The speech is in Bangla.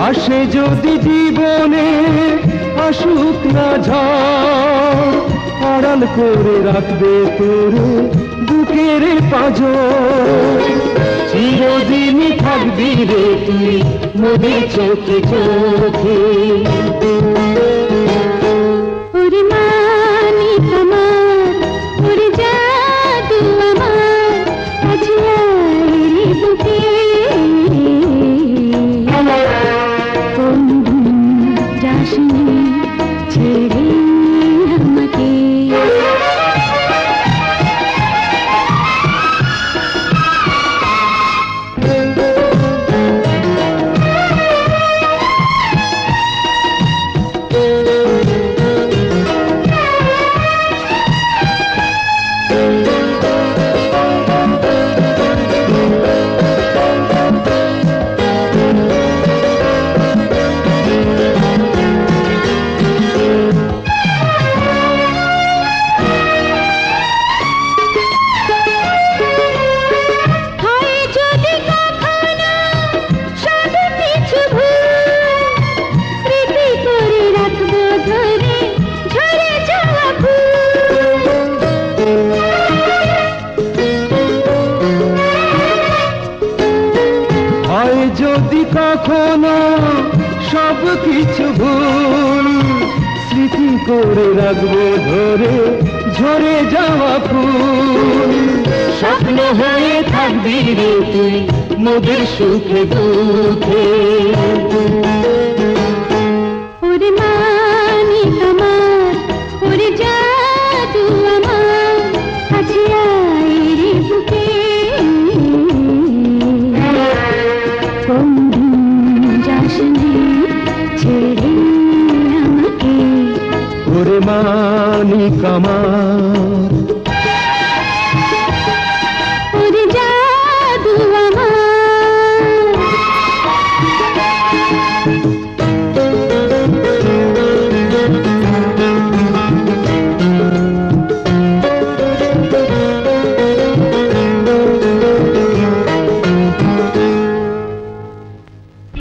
আসে যদি জীবনে আসুক না ঝড়, আড়াল করে রাখবে তোরে বুকের পাঁজর। চিরদিনই থাকবি রে তুই মোদের চোখে চোখে। ওরে মানিক আমার, ওরে জাদু আমার, কাছে আয় রে বুকে। বন্ধু যাসনি ছেড়ে আমাকে। যদি কখনো সব কিছু ভুল, স্মৃতি করে রাখবো ধরে ঝরে যাওয়া ফুল। স্বপ্ন হয়ে থাকবি রে তুই মোদের সুখে দুঃখে। ওরে মানিক আমার, ওরে জাদু আমার, কাছে আয় রে বুকে। বন্ধু যাসনি ছেড়ে আমাকে। ওরে মানিক আমার,